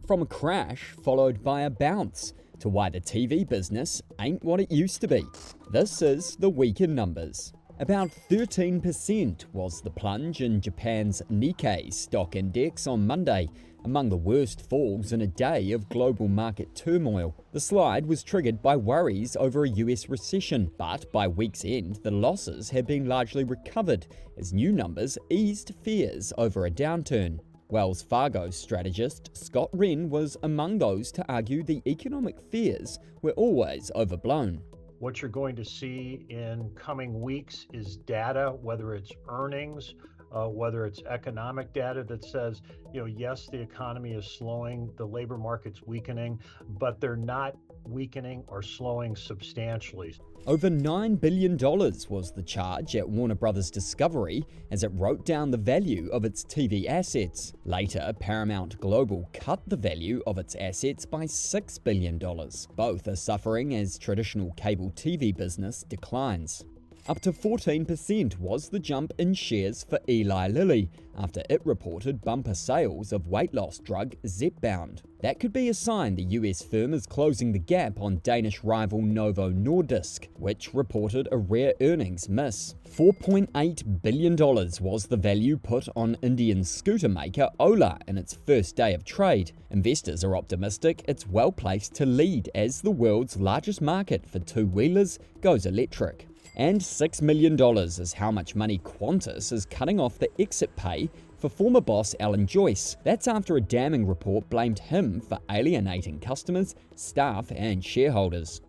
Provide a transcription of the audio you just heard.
From a crash followed by a bounce, to why the TV business ain't what it used to be. This is the week in numbers. About 13% was the plunge in Japan's Nikkei stock index on Monday, among the worst falls in a day of global market turmoil. The slide was triggered by worries over a US recession, but by week's end, the losses had been largely recovered as new numbers eased fears over a downturn. Wells Fargo strategist Scott Wren was among those to argue the economic fears were always overblown. What you're going to see in coming weeks is data, whether it's earnings, whether it's economic data that says, yes, the economy is slowing, the labor market's weakening, but they're not weakening or slowing substantially. Over $9 billion was the charge at Warner Bros. Discovery as it wrote down the value of its TV assets. Later, Paramount Global cut the value of its assets by $6 billion. Both are suffering as traditional cable TV business declines. Up to 14% was the jump in shares for Eli Lilly after it reported bumper sales of weight loss drug Zepbound. That could be a sign the US firm is closing the gap on Danish rival Novo Nordisk, which reported a rare earnings miss. $4.8 billion was the value put on Indian scooter maker Ola in its first day of trade. Investors are optimistic it's well placed to lead as the world's largest market for two-wheelers goes electric. And $6 million is how much money Qantas is cutting off the exit pay for former boss Alan Joyce. That's after a damning report blamed him for alienating customers, staff, and shareholders.